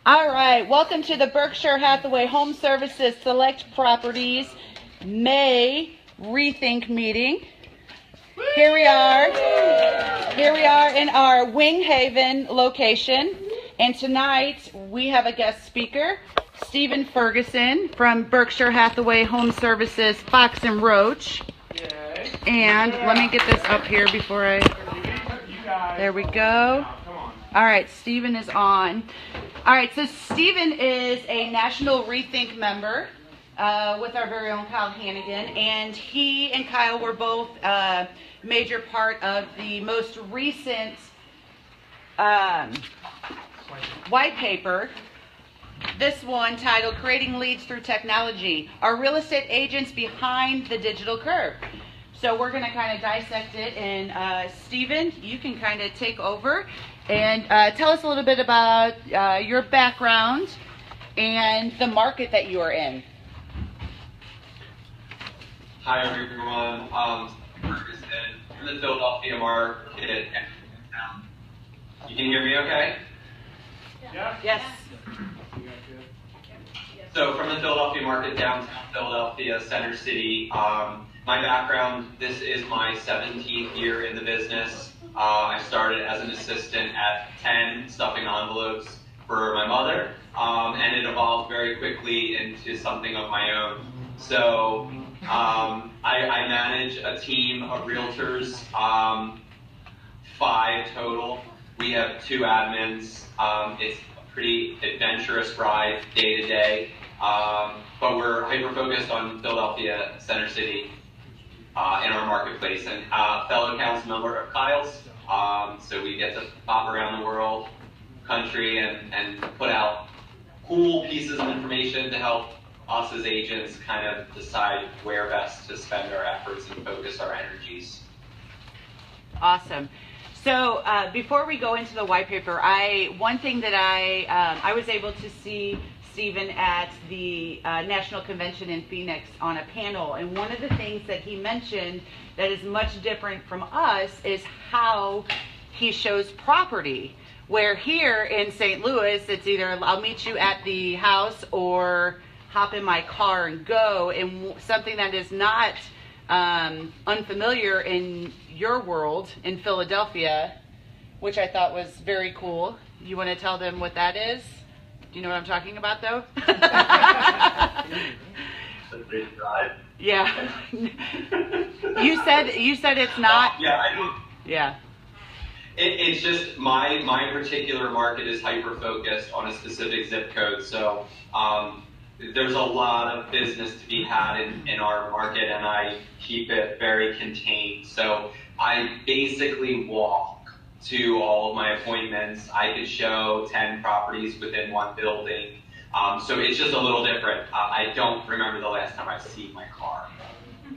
All right, welcome to the Berkshire Hathaway Home Services Select Properties May REthink meeting. Here we are in our Wing Haven location, and tonight we have a guest speaker, Stephen Ferguson from Berkshire Hathaway Home Services Fox Roach. And let me get this up here before there we go. All right, Stephen is on. All right, so Stephen is a National REthink member with our very own Kyle Hannigan, and he and Kyle were both a major part of the most recent white paper. This one titled Creating Leads Through Technology, Are Real Estate Agents Behind the Digital Curve? So we're going to kind of dissect it, and Stephen, you can kind of take over and tell us a little bit about your background and the market that you are in. Hi everyone, Ferguson from the Philadelphia market. You can hear me okay? Yeah. Yes. So from the Philadelphia market, downtown Philadelphia, Center City. My background, this is my 17th year in the business. I started as an assistant at 10, stuffing envelopes for my mother, and it evolved very quickly into something of my own. So I manage a team of realtors, 5 total. We have 2 admins. It's a pretty adventurous ride day to day, but we're hyper-focused on Philadelphia, Center City, in our marketplace, and fellow council member of Kyle's. So we get to pop around the world, country, and put out cool pieces of information to help us as agents kind of decide where best to spend our efforts and focus our energies. Awesome. So before we go into the white paper, one thing that I was able to see Stephen at the National Convention in Phoenix on a panel, and one of the things that he mentioned that is much different from us is how he shows property. Where here in St. Louis, it's either I'll meet you at the house or hop in my car and go, and something that is not unfamiliar in your world in Philadelphia, which I thought was very cool. You want to tell them what that is? Do you know what I'm talking about, though? Yeah. You said it's not. Yeah, I know. Yeah. It's just my particular market is hyper-focused on a specific zip code, so there's a lot of business to be had in our market, and I keep it very contained. So I basically walk to all of my appointments. I could show 10 properties within one building. So it's just a little different. I don't remember the last time I've seen my car.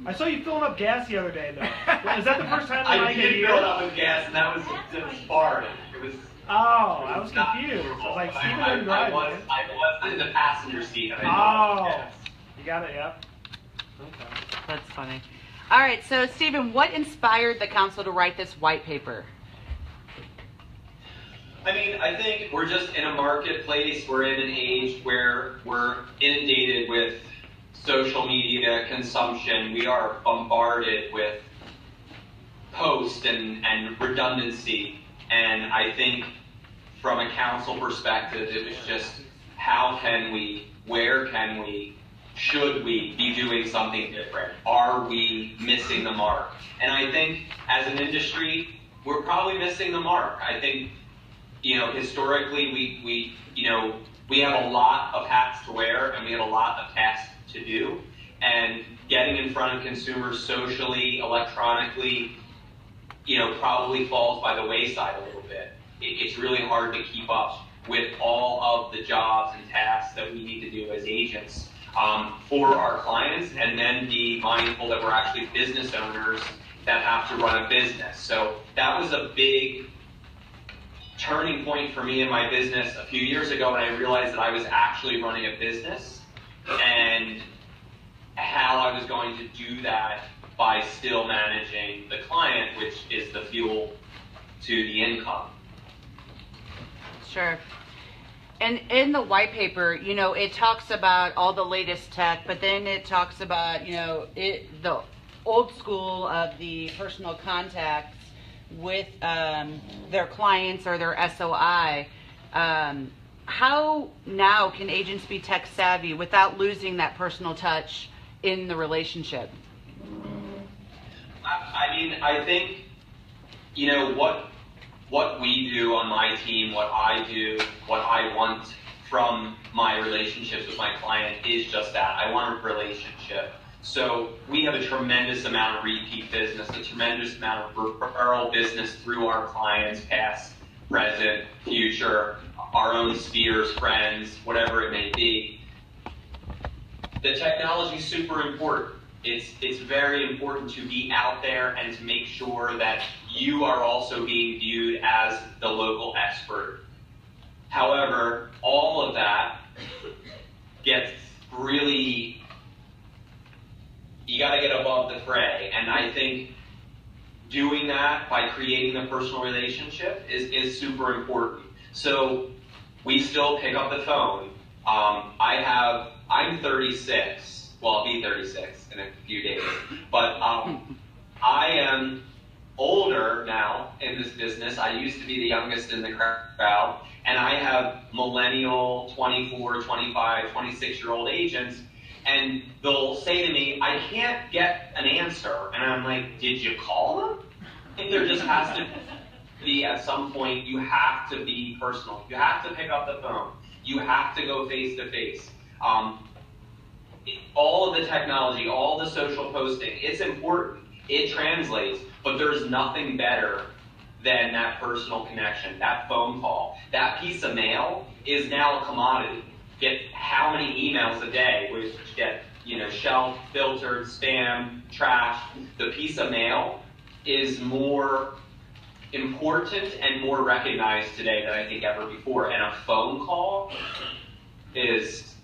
I saw you filling up gas the other day, though. Is that the first time I did fill it up with gas, and that was Spartan. It was. Oh, I was confused. I was like, Stephen didn't drive. I was in the passenger seat. And You got it, yep. Okay. That's funny. All right, so Stephen, what inspired the council to write this white paper? I mean, I think we're just in a marketplace. We're in an age where we're inundated with social media consumption. We are bombarded with posts and redundancy. And I think from a council perspective, it was just how can we, where can we, should we be doing something different? Are we missing the mark? And I think as an industry, we're probably missing the mark. I think, historically, we have a lot of hats to wear, and we have a lot of tasks to do. And getting in front of consumers socially, electronically, probably falls by the wayside a little bit. It's really hard to keep up with all of the jobs and tasks that we need to do as agents for our clients, and then be mindful that we're actually business owners that have to run a business. So that was a big turning point for me in my business a few years ago when I realized that I was actually running a business, and how I was going to do that by still managing the client, which is the fuel to the income. Sure. And in the white paper, you know, it talks about all the latest tech, but then it talks about, you know, the old school of the personal contacts with their clients or their SOI. How now can agents be tech savvy without losing that personal touch in the relationship? I mean, I think, you know, what we do on my team, what I do, what I want from my relationships with my client is just that. I want a relationship. So we have a tremendous amount of repeat business, a tremendous amount of referral business through our clients, past, present, future, our own spheres, friends, whatever it may be. The technology is super important. It's very important to be out there and to make sure that you are also being viewed as the local expert. However, all of that gets really, you got to get above the fray. And I think doing that by creating the personal relationship is super important. So we still pick up the phone. I'm 36. Well, I'll be 36 in a few days. But I am older now in this business. I used to be the youngest in the crowd. And I have millennial, 24, 25, 26-year-old agents. And they'll say to me, I can't get an answer. And I'm like, did you call them? And there just has to be, at some point, you have to be personal. You have to pick up the phone. You have to go face to face. All of the technology, all the social posting, it's important. It translates, but there's nothing better than that personal connection, that phone call. That piece of mail is now a commodity. Get how many emails a day, which get, you know, shelf, filtered, spam, trash. The piece of mail is more important and more recognized today than I think ever before. And a phone call is,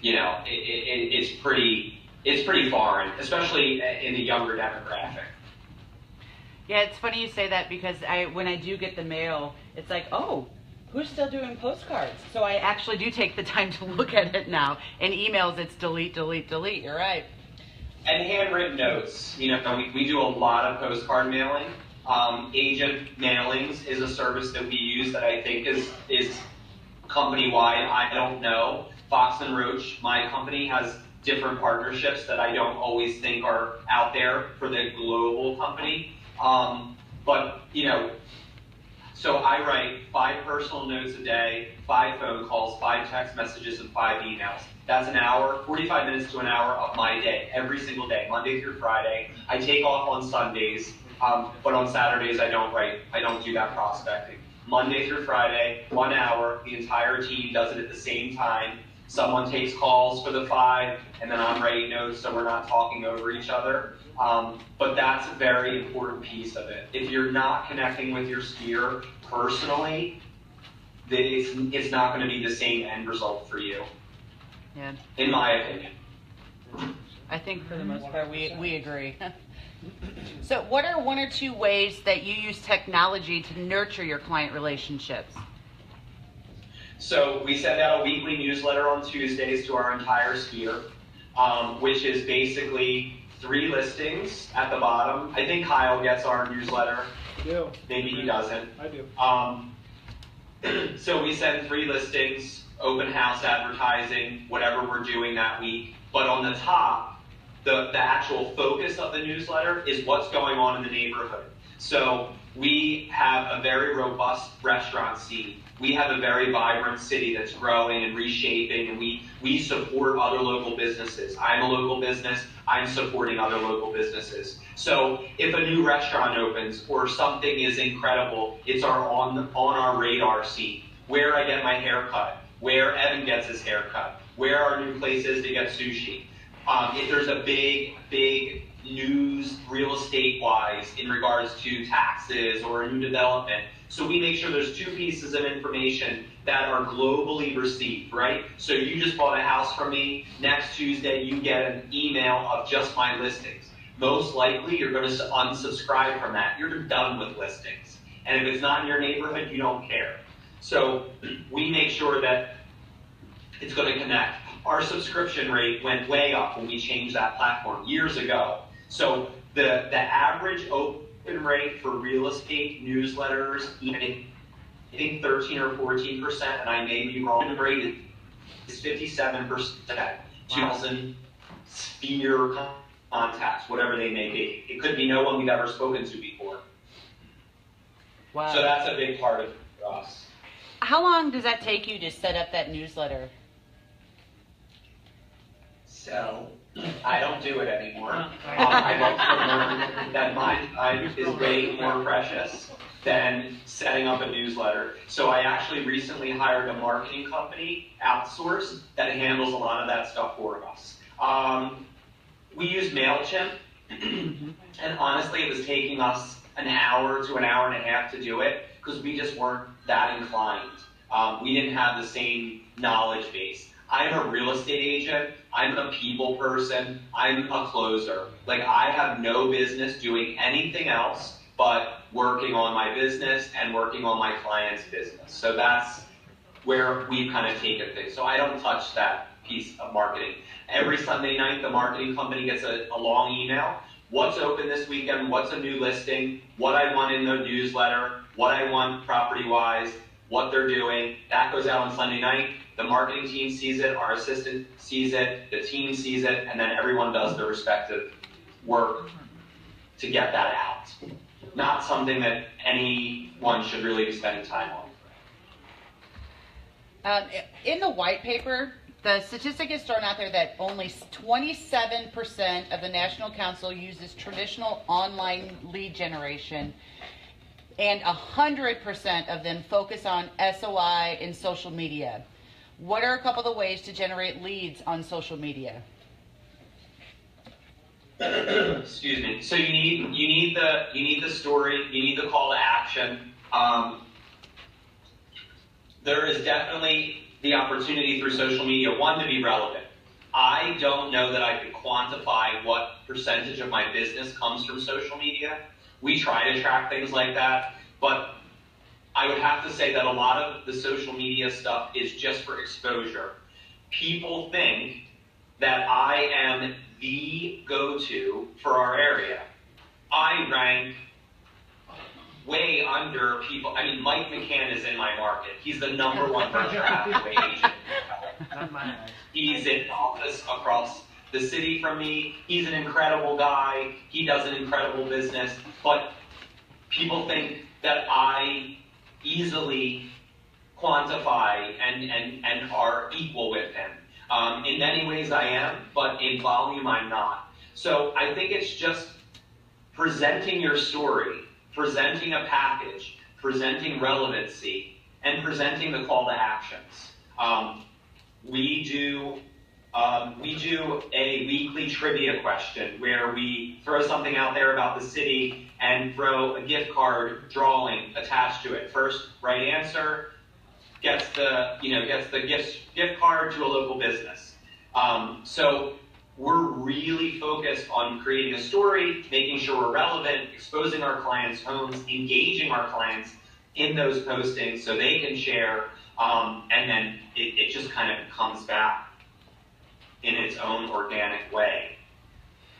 you know, it's pretty foreign, especially in the younger demographic. Yeah, it's funny you say that because when I do get the mail, it's like, oh, who's still doing postcards? So I actually do take the time to look at it now. In emails, it's delete, delete, delete. You're right. And handwritten notes. You know, we do a lot of postcard mailing. Agent mailings is a service that we use that I think is company-wide. I don't know. Fox and Roach, my company, has different partnerships that I don't always think are out there for the global company. But, you know, so I write 5 personal notes a day, 5 phone calls, 5 text messages, and 5 emails. That's an hour, 45 minutes to an hour of my day, every single day, Monday through Friday. I take off on Sundays, but on Saturdays I don't write. I don't do that prospecting. Monday through Friday, 1 hour, the entire team does it at the same time. Someone takes calls for the 5, and then I'm writing notes so we're not talking over each other. But that's a very important piece of it. If you're not connecting with your sphere personally, then it's not going to be the same end result for you, Yeah. in my opinion. I think for the most part, we agree. So what are 1 or 2 ways that you use technology to nurture your client relationships? So we send out a weekly newsletter on Tuesdays to our entire sphere, which is basically 3 listings at the bottom. I think Kyle gets our newsletter. I do. Maybe he doesn't. I do. So we send 3 listings, open house advertising, whatever we're doing that week. But on the top, the actual focus of the newsletter is what's going on in the neighborhood. So we have a very robust restaurant scene. We have a very vibrant city that's growing and reshaping, and we support other local businesses. I'm a local business. I'm supporting other local businesses. So if a new restaurant opens or something is incredible, it's on our radar scene. Where I get my hair cut, where Evan gets his hair cut, where our new place is to get sushi. If there's a big news real estate-wise in regards to taxes or a new development. So we make sure there's 2 pieces of information that are globally received, right? So you just bought a house from me. Next Tuesday, you get an email of just my listings. Most likely, you're going to unsubscribe from that. You're done with listings. And if it's not in your neighborhood, you don't care. So we make sure sure that it's going to connect. Our subscription rate went way up when we changed that platform years ago. So the average open rate for real estate newsletters, I think 13 or 14%, and I may be wrong, the rate is 57%, 2,000 sphere contacts, whatever they may be. It could be no one we've ever spoken to before. Wow. So that's a big part of it for us. How long does that take you to set up that newsletter? So I don't do it anymore. I've also learned that my time is way more precious than setting up a newsletter. So I actually recently hired a marketing company, outsourced, that handles a lot of that stuff for us. We use MailChimp, and honestly, it was taking us an hour to an hour and a half to do it because we just weren't that inclined. We didn't have the same knowledge base. I'm a real estate agent. I'm a people person. I'm a closer. Like, I have no business doing anything else but working on my business and working on my client's business. So that's where we've kind of taken things. So I don't touch that piece of marketing. Every Sunday night, the marketing company gets a long email. What's open this weekend? What's a new listing? What I want in the newsletter? What I want property-wise? What they're doing? That goes out on Sunday night. The marketing team sees it, our assistant sees it, the team sees it, and then everyone does their respective work to get that out. Not something that anyone should really be spending time on. In the white paper, the statistic is thrown out there that only 27% of the National Council uses traditional online lead generation, and 100% of them focus on SOI and social media. What are a couple of the ways to generate leads on social media? Excuse me. So you need the story, you need the call to action. There is definitely the opportunity through social media, one, to be relevant. I don't know that I could quantify what percentage of my business comes from social media. We try to track things like that, but I would have to say that a lot of the social media stuff is just for exposure. People think that I am the go-to for our area. I rank way under people. I mean, Mike McCann is in my market. He's the number one virtual pathway agent. He's in office across the city from me. He's an incredible guy. He does an incredible business. But people think that I easily quantify and are equal with him. In many ways I am, but in volume I'm not. So I think it's just presenting your story, presenting a package, presenting relevancy, and presenting the call to actions. We do a weekly trivia question where we throw something out there about the city and throw a gift card drawing attached to it. First right answer gets the gift card to a local business. So we're really focused on creating a story, making sure we're relevant, exposing our clients' homes, engaging our clients in those postings so they can share, and then it just kind of comes back in its own organic way.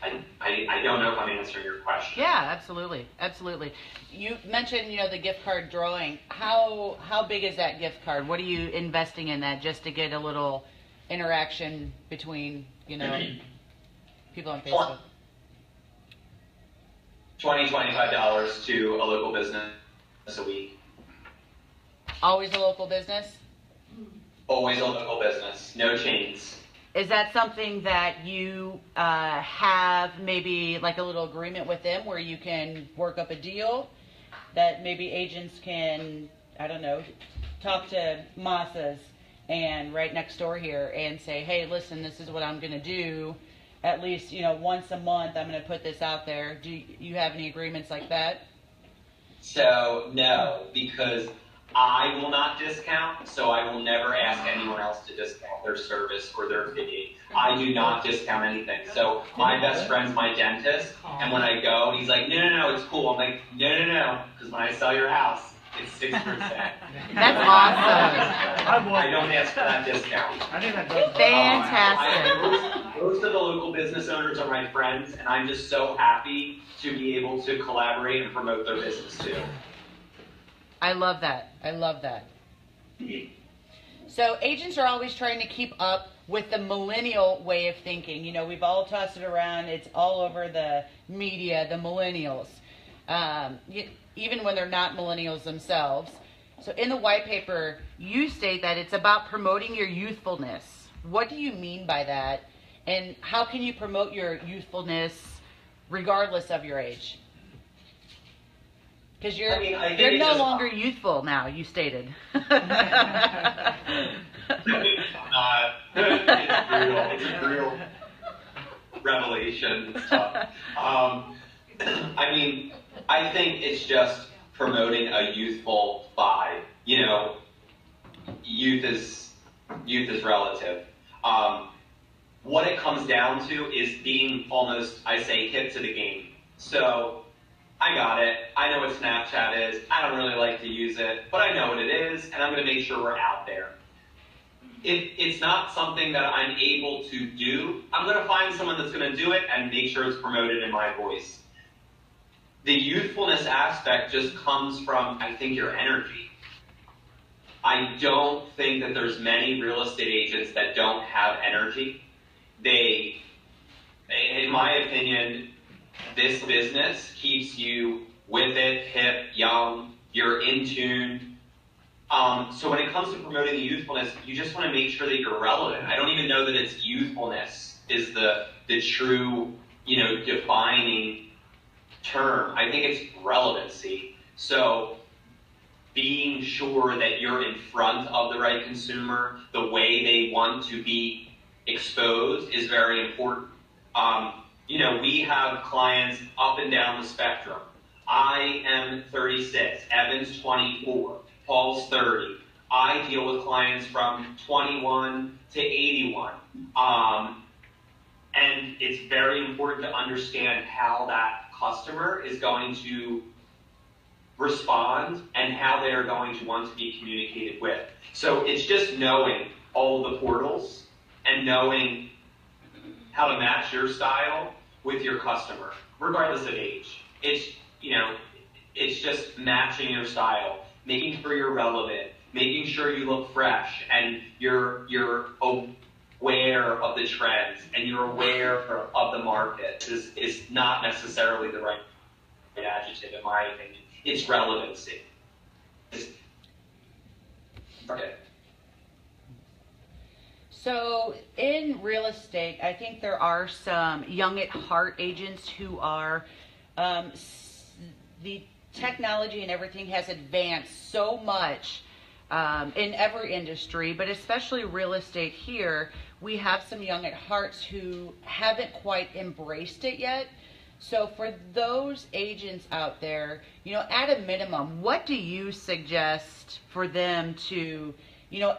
I don't know if I'm answering your question. Yeah, absolutely, absolutely. You mentioned, the gift card drawing. How big is that gift card? What are you investing in that just to get a little interaction between, people on Facebook? $25 to a local business a week. Always a local business? Always a local business, no chains. Is that something that you have maybe like a little agreement with them where you can work up a deal that maybe agents can, I don't know, talk to Masas and right next door here and say, hey, listen, this is what I'm going to do. At least, once a month I'm going to put this out there. Do you have any agreements like that? So, no, because I will not discount, so I will never ask anyone else to discount their service or their fee. I do not discount anything. So my best friend's my dentist, and when I go, he's like, no, it's cool. I'm like, no, because when I sell your house, It's 6%. That's awesome. I don't ask for that discount. I think that does. Fantastic. Most of the local business owners are my friends, and I'm just so happy to be able to collaborate and promote their business too. I love that. I love that. So agents are always trying to keep up with the millennial way of thinking. You know, we've all tossed it around. It's all over the media, the millennials, even when they're not millennials themselves. So in the white paper, you state that it's about promoting your youthfulness. What do you mean by that? And how can you promote your youthfulness regardless of your age? Because you're no longer youthful now, you stated. It's a real revelation stuff. I mean, I think it's just promoting a youthful vibe. You know, youth is relative. What it comes down to is being almost, I say, hip to the game. So I got it. I know what Snapchat is. I don't really like to use it, but I know what it is, and I'm going to make sure we're out there. If it's not something that I'm able to do, I'm going to find someone that's going to do it and make sure it's promoted in my voice. The youthfulness aspect just comes from, I think, your energy. I don't think that there's many real estate agents that don't have energy. They, in my opinion, this business keeps you with it, hip, young, you're in tune. So when it comes to promoting the youthfulness, you just want to make sure that you're relevant. I don't even know that it's youthfulness is the true, defining term. I think it's relevancy. So being sure that you're in front of the right consumer, the way they want to be exposed is very important. We have clients up and down the spectrum. I am 36, Evan's 24, Paul's 30. I deal with clients from 21 to 81. And it's very important to understand how that customer is going to respond and how they are going to want to be communicated with. So it's just knowing all of the portals and knowing how to match your style with your customer, regardless of age. It's just matching your style, making sure you're relevant, making sure you look fresh, and you're aware of the trends, and you're aware of the market. Is not necessarily the right adjective, in my opinion. It's relevancy. Okay. So in real estate, I think there are some young at heart agents who are, the technology and everything has advanced so much in every industry, but especially real estate here, we have some young at hearts who haven't quite embraced it yet. So for those agents out there, at a minimum, what do you suggest for them to,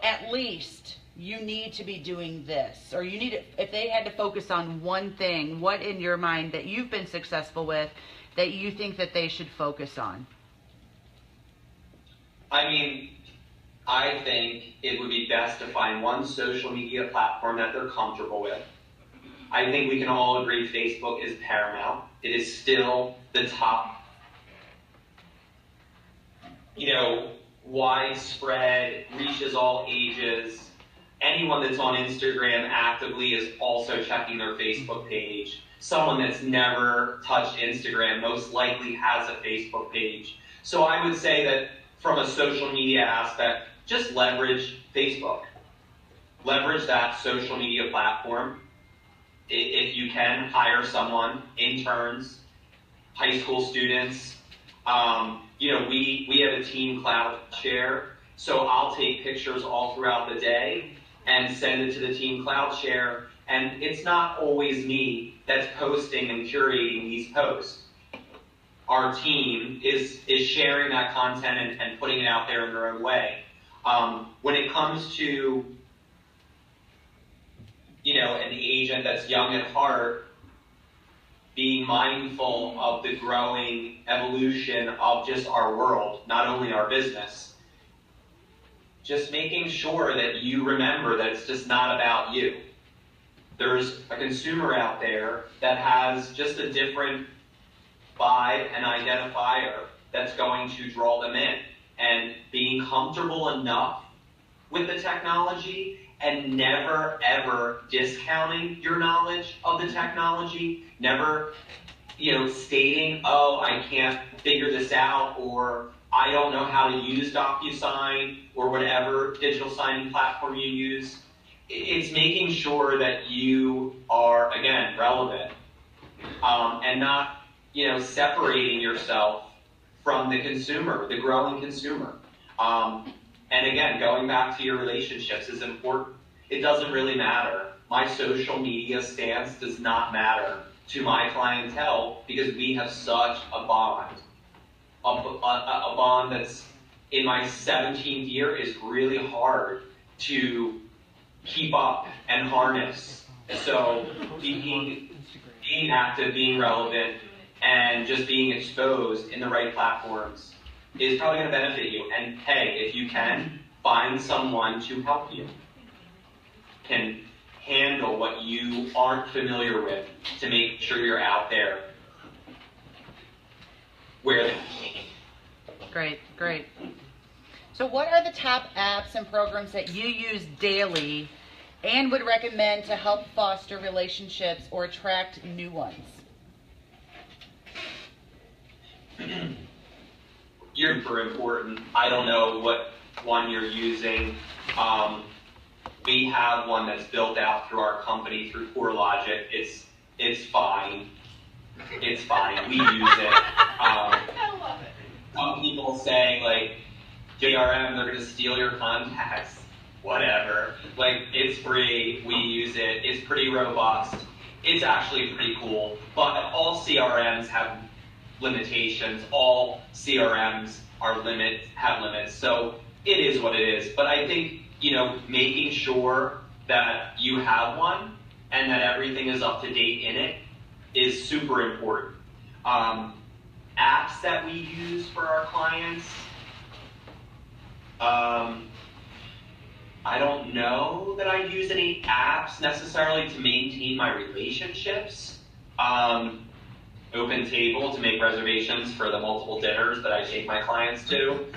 at least you need to be doing this, or you need to, if they had to focus on one thing, what in your mind that you've been successful with that you think that they should focus on? I mean, I think it would be best to find one social media platform that they're comfortable with. I think we can all agree Facebook is paramount. It is still the top, widespread, reaches all ages. Anyone that's on Instagram actively is also checking their Facebook page. Someone that's never touched Instagram most likely has a Facebook page. So I would say that from a social media aspect, just leverage Facebook. Leverage that social media platform. If you can, hire someone, interns, high school students. We have a team cloud share, so I'll take pictures all throughout the day and send it to the team cloud share, and it's not always me that's posting and curating these posts. Our team is sharing that content and putting it out there in their own way. When it comes to an agent that's young at heart, being mindful of the growing evolution of just our world, not only our business. Just making sure that you remember that it's just not about you. There's a consumer out there that has just a different vibe and identifier that's going to draw them in. And being comfortable enough with the technology and never ever discounting your knowledge of the technology, never, stating, oh, I can't figure this out, or I don't know how to use DocuSign, or whatever digital signing platform you use. It's making sure that you are, again, relevant, and not, separating yourself from the consumer, the growing consumer. And again, going back to your relationships is important. It doesn't really matter. My social media stance does not matter to my clientele because we have such a bond. A bond that's in my 17th year is really hard to keep up and harness. So being active, being relevant, and just being exposed in the right platforms is probably going to benefit you. And hey, if you can, find someone to help you, can handle what you aren't familiar with to make sure you're out there where Great, great. So what are the top apps and programs that you use daily and would recommend to help foster relationships or attract new ones? You're super important. I don't know what one you're using. We have one that's built out through our company through CoreLogic. It's fine. It's fine. We use it. Some people say like JRM, they're gonna steal your contacts. Whatever. Like, it's free. We use it. It's pretty robust. It's actually pretty cool. But all CRMs have limitations. All CRMs have limits. So it is what it is. But I think, making sure that you have one and that everything is up to date in it is super important. Apps that we use for our clients, I don't know that I use any apps necessarily to maintain my relationships. Open Table to make reservations for the multiple dinners that I take my clients to.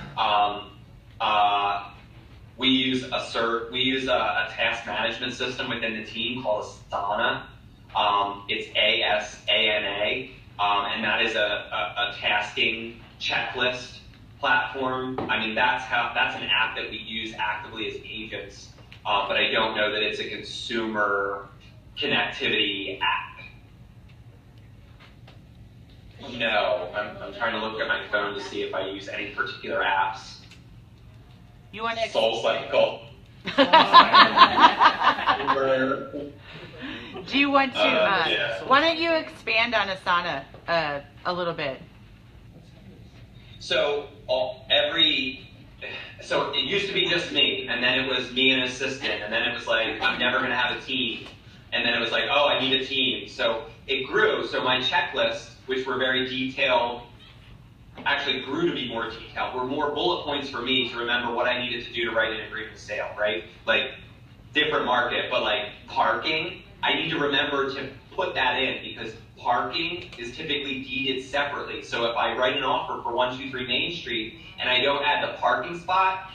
We use a task management system within the team called Asana. It's ASANA, and that is a tasking checklist platform. I mean, that's an app that we use actively as agents, but I don't know that it's a consumer connectivity app. No, I'm trying to look at my phone to see if I use any particular apps. You want to SoulCycle. Do you want to? Yeah. Why don't you expand on Asana a little bit? So it used to be just me, and then it was me and an assistant, and then it was like, I'm never going to have a team. And then it was like, oh, I need a team. So it grew. So my checklists, which were very detailed, actually grew to be more detailed, were more bullet points for me to remember what I needed to do to write an agreement of sale, right? Like, different market, but like parking, I need to remember to put that in because parking is typically deeded separately. So if I write an offer for 123 Main Street and I don't add the parking spot,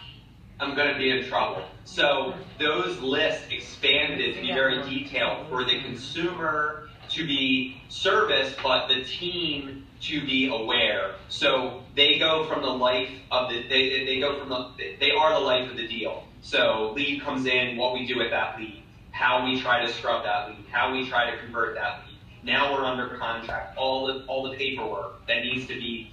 I'm going to be in trouble. So those lists expanded to be very detailed for the consumer to be serviced, but the team to be aware. So they go from the life of they are the life of the deal. So lead comes in, what we do with that lead, how we try to scrub that lead, how we try to convert that lead. Now we're under contract, all the paperwork that needs to be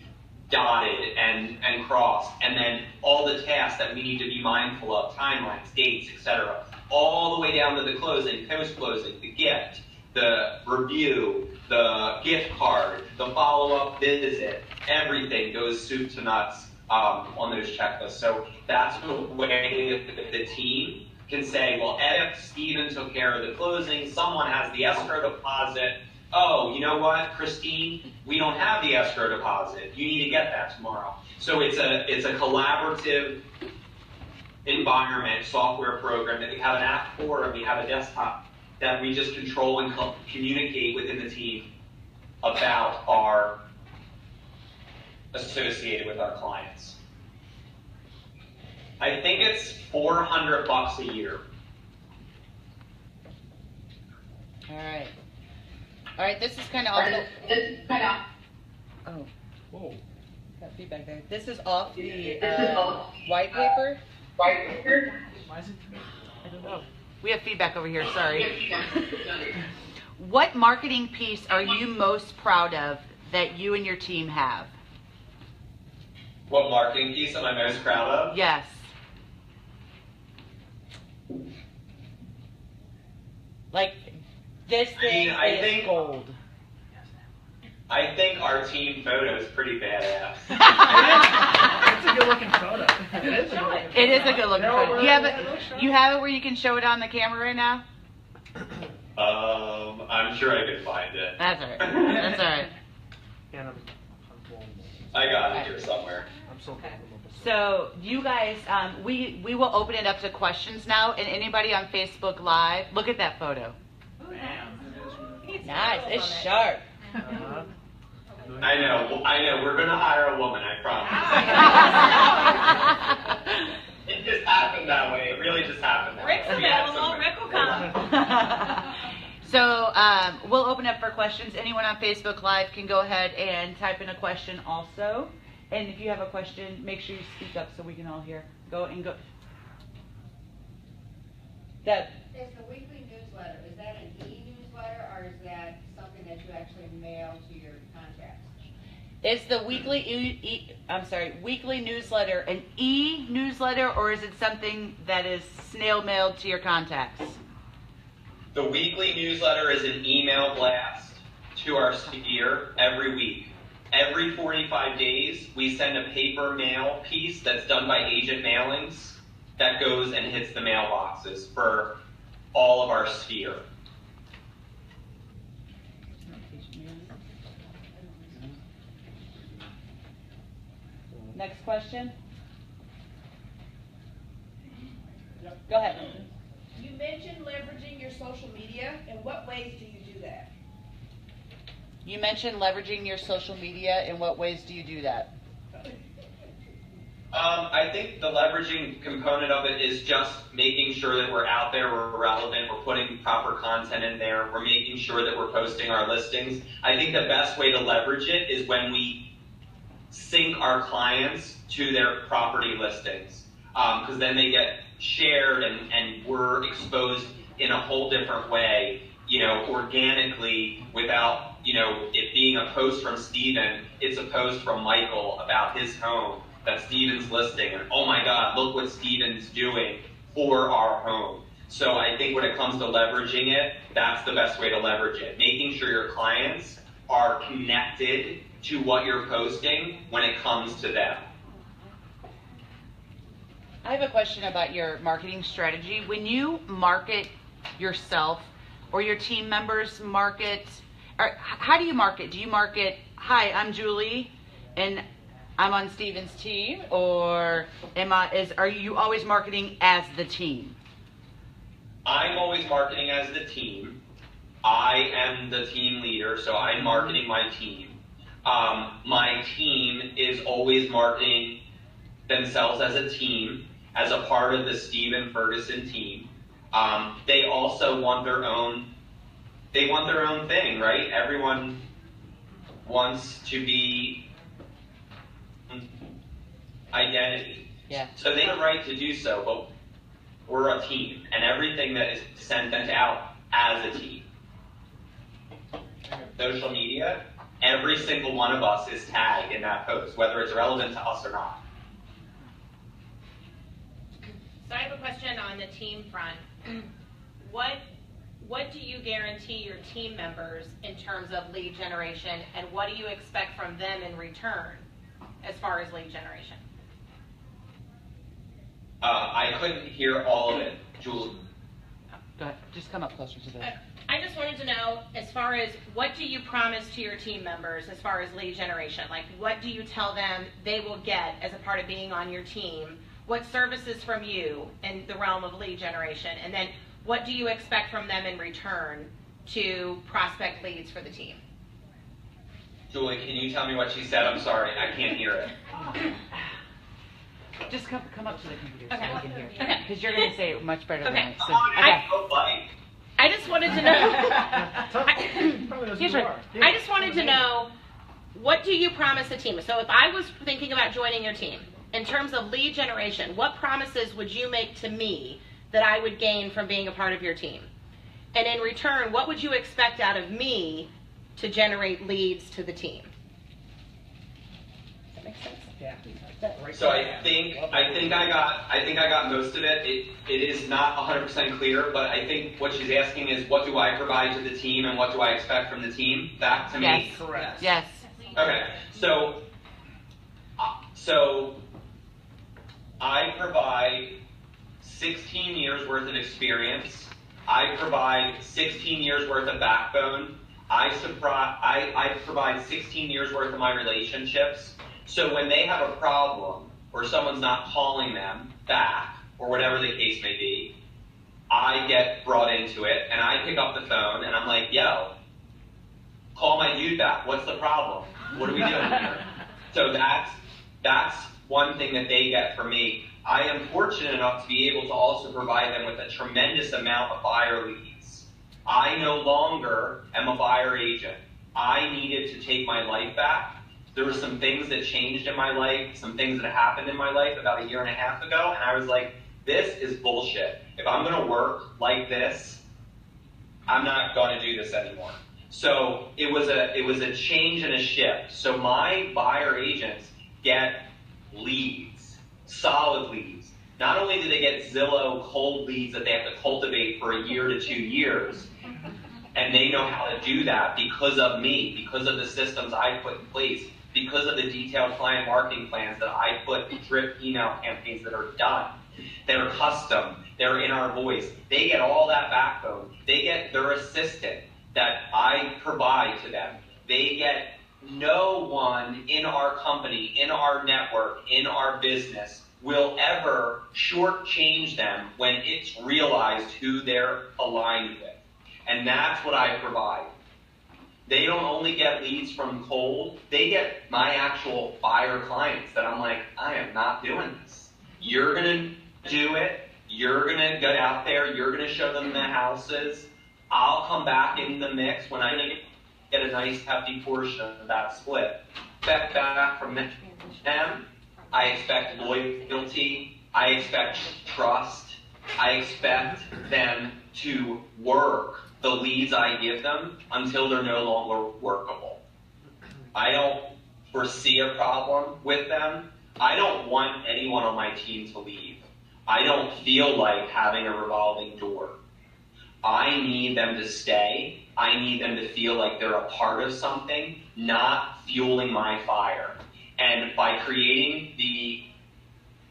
dotted and crossed, and then all the tasks that we need to be mindful of, timelines, dates, etc. All the way down to the closing, post-closing, the gift, the review, the gift card, the follow-up visit, everything goes soup to nuts on those checklists. So that's the way the team can say, well, if Steven took care of the closing, someone has the escrow deposit, oh, you know what, Christine, we don't have the escrow deposit. You need to get that tomorrow. So it's a collaborative environment, software program that we have an app for, and we have a desktop that we just control and communicate within the team about our associated with our clients. I think it's $400 a year. All right. All right, this is kind of off. Oh, Whoa. got feedback there. This is off the white paper. Why is it? I don't know. We have feedback over here, sorry. What marketing piece are you most proud of that you and your team have? What marketing piece am I most proud of? Yes. Like, this thing is gold. I think our team photo is pretty badass. It's a good looking photo. It is a good looking photo. You have it where you can show it on the camera right now? I'm sure I can find it. That's all right. That's all right. And I got it here somewhere. I'm so comfortable. So you guys, we will open it up to questions now, and anybody on Facebook Live, look at that photo. Nice, it's sharp. I know. We're gonna hire a woman. I promise. It just happened that way. It really just happened that Rick's way. available. Rick will come. So we'll open up for questions. Anyone on Facebook Live can go ahead and type in a question also. And if you have a question, make sure you speak up so we can all hear. Go. That. Is the weekly newsletter, is that an e-newsletter or is that something that you actually mail to your contacts? Is the weekly newsletter an e-newsletter, or is it something that is snail mailed to your contacts? The weekly newsletter is an email blast to our sphere every week. Every 45 days, we send a paper mail piece that's done by agent mailings that goes and hits the mailboxes for all of our sphere. Next question. Go ahead. You mentioned leveraging your social media. In what ways do you do that? You mentioned leveraging your social media. In what ways do you do that? I think the leveraging component of it is just making sure that we're out there, we're relevant, we're putting proper content in there, we're making sure that we're posting our listings. I think the best way to leverage it is when we sync our clients to their property listings, because then they get shared and we're exposed in a whole different way, organically, without, it being a post from Steven, it's a post from Michael about his home that Steven's listing, and oh my God, look what Steven's doing for our home. So I think when it comes to leveraging it, that's the best way to leverage it. Making sure your clients are connected to what you're posting when it comes to them. I have a question about your marketing strategy. When you market yourself or your team members market, or how do you market? Do you market, hi, I'm Julie, and I'm on Steven's team, or are you always marketing as the team? I'm always marketing as the team. I am the team leader, so I'm marketing my team. My team is always marketing themselves as a team, as a part of the Steven Ferguson team. They also want their own thing, right? Everyone wants to be identity. Yeah. So they have the right to do so, but we're a team, and everything that is sent out as a team. Social media, every single one of us is tagged in that post, whether it's relevant to us or not. So I have a question on the team front. What do you guarantee your team members in terms of lead generation, and what do you expect from them in return as far as lead generation? I couldn't hear all of it, Julie. Go ahead. Just come up closer to the. I just just wanted to know, as far as what do you promise to your team members as far as lead generation? Like, what do you tell them they will get as a part of being on your team? What services from you in the realm of lead generation? And then what do you expect from them in return to prospect leads for the team? Julie, can you tell me what she said? I'm sorry, I can't hear it. Just come up to the computer Okay. so we can hear. Okay. Because you're going to say it much better than Okay. I. So, okay. I just wanted to know. Probably knows who Here's you what- are. I just wanted to know, what do you promise the team? So if I was thinking about joining your team, in terms of lead generation, what promises would you make to me that I would gain from being a part of your team? And in return, what would you expect out of me to generate leads to the team? Does that make sense? Yeah. So I think I got most of it. It is not 100% clear, but I think what she's asking is, what do I provide to the team and what do I expect from the team back to me? Yes. Correct. Yes. Okay. So I provide 16 years worth of experience. I provide 16 years worth of backbone. I provide 16 years worth of my relationships. So when they have a problem or someone's not calling them back or whatever the case may be, I get brought into it and I pick up the phone and I'm like, yo, call my dude back. What's the problem? What are we doing here? So that's one thing that they get from me. I am fortunate enough to be able to also provide them with a tremendous amount of buyer leads. I no longer am a buyer agent. I needed to take my life back. There were some things that changed in my life, some things that happened in my life about a year and a half ago, and I was like, this is bullshit. If I'm going to work like this, I'm not going to do this anymore. So it was a change and a shift. So my buyer agents get leads, solid leads. Not only do they get Zillow cold leads that they have to cultivate for a year to 2 years, and they know how to do that because of me, because of the systems I put in place, because of the detailed client marketing plans that I put in drip email campaigns that are done. They're custom. They're in our voice. They get all that backbone. They get their assistant that I provide to them. They get no one in our company, in our network, in our business will ever shortchange them when it's realized who they're aligned with. And that's what I provide. They don't only get leads from cold, they get my actual buyer clients that I'm like, I am not doing this. You're going to do it. You're going to get out there. You're going to show them the houses. I'll come back in the mix when I get a nice hefty portion of that split. Expect back from them. I expect loyalty. I expect trust. I expect them to work the leads I give them until they're no longer workable. I don't foresee a problem with them. I don't want anyone on my team to leave. I don't feel like having a revolving door. I need them to stay. I need them to feel like they're a part of something, not fueling my fire. And by creating the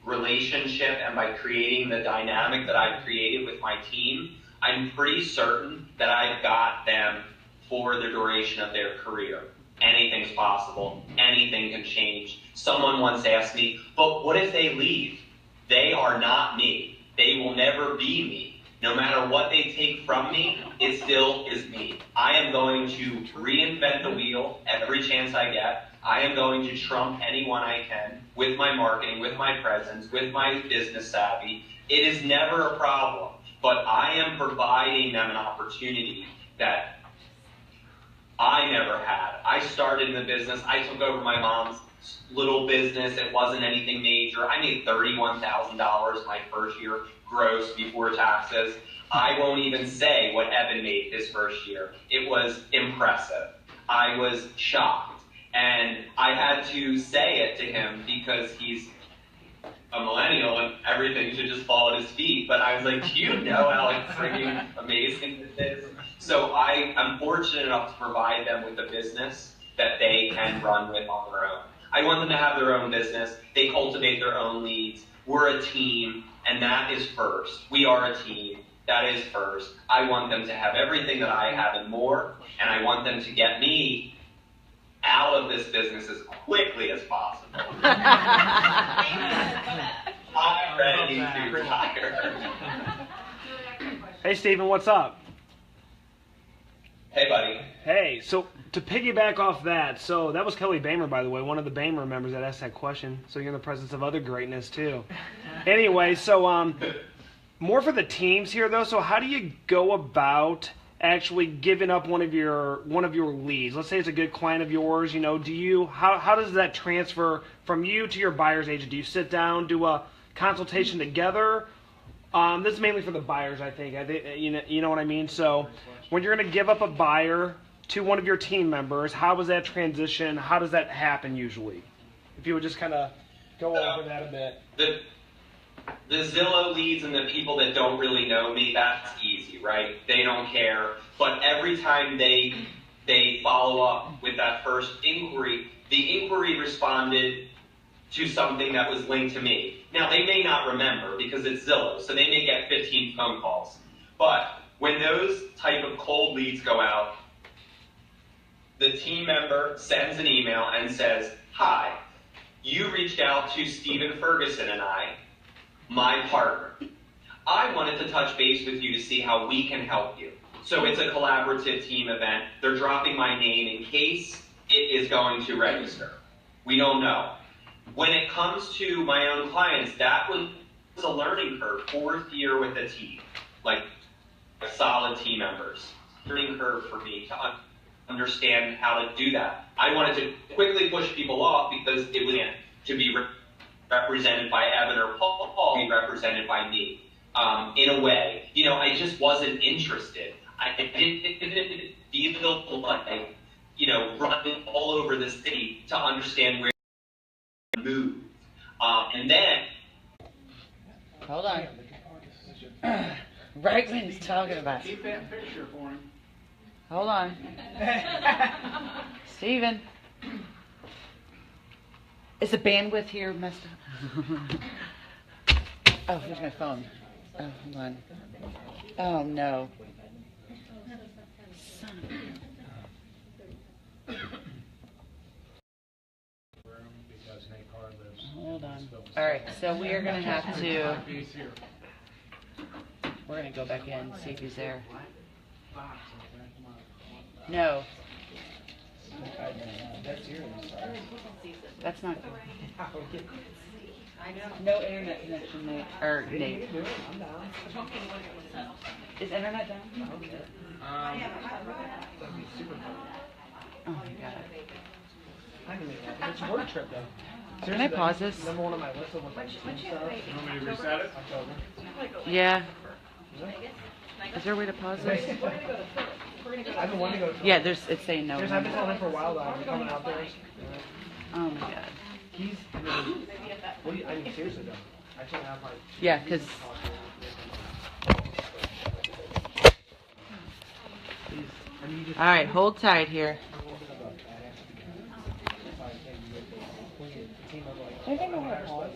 relationship and by creating the dynamic that I've created with my team, I'm pretty certain that I've got them for the duration of their career. Anything's possible. Anything can change. Someone once asked me, but what if they leave? They are not me. They will never be me. No matter what they take from me, it still is me. I am going to reinvent the wheel every chance I get. I am going to trump anyone I can with my marketing, with my presence, with my business savvy. It is never a problem, but I am providing them an opportunity that I never had. I started in the business. I took over my mom's little business. It wasn't anything major. I made $31,000 my first year gross before taxes. I won't even say what Evan made his first year. It was impressive. I was shocked. And I had to say it to him because he's a millennial and everything should just fall at his feet. But I was like, do you know how like freaking amazing this is? So I am fortunate enough to provide them with a business that they can run with on their own. I want them to have their own business. They cultivate their own leads. We're a team, and that is first. We are a team. That is first. I want them to have everything that I have and more, and I want them to get me out of this business as quickly as possible. I'm ready to retire. Hey, Steven, what's up? Hey, buddy. Hey, so to piggyback off that, so that was Kelly Bamer, by the way, one of the Bamer members that asked that question. So you're in the presence of other greatness, too. Anyway, so more for the teams here, though. So how do you go about actually giving up one of your leads? Let's say it's a good client of yours. You know, how does that transfer from you to your buyer's agent? Do you sit down, do a consultation together? This is mainly for the buyers, I think. You know what I mean? So when you're going to give up a buyer to one of your team members, how was that transition? How does that happen usually? If you would just kind of go over that a bit. The Zillow leads and the people that don't really know me, that's easy, right? They don't care. But every time they follow up with that first inquiry, the inquiry responded to something that was linked to me. Now, they may not remember because it's Zillow, so they may get 15 phone calls. But when those type of cold leads go out, the team member sends an email and says, "Hi, you reached out to Stephen Ferguson and I, my partner. I wanted to touch base with you to see how we can help you." So it's a collaborative team event. They're dropping my name in case it is going to register. We don't know. When it comes to my own clients, that was a learning curve. 4th year with a team, like solid team members. Learning curve for me to understand how to do that. I wanted to quickly push people off because it was to be represented by Evan or Paul, be represented by me. In a way, you know, I just wasn't interested. I didn't feel like, you know, running all over the city to understand where to move. And then, Hold on. Right when he's talking about it. Keep that picture for him. Hold on. Steven. Is the bandwidth here messed up? Oh, here's my phone. Oh, hold on. Oh, no. Son of a... Hold on. All right, so we are going to have to... We're going to go back in, see if he's there. No. That's not good. No internet connection, Nate. Or Nate. Is internet down? Oh my god. I can make that. It's a work trip though. Can I pause this? Number one on my list of like stuff. You want me to reset it? October. Yeah. Is there a way to pause this? I've been wanting to go. Yeah, it's saying no. I've been telling him for a while though. I'm coming out there. Oh my god. He's. What do you? I mean, seriously though. I can't have my. Yeah, because. All right, hold tight here. I think I want to pause.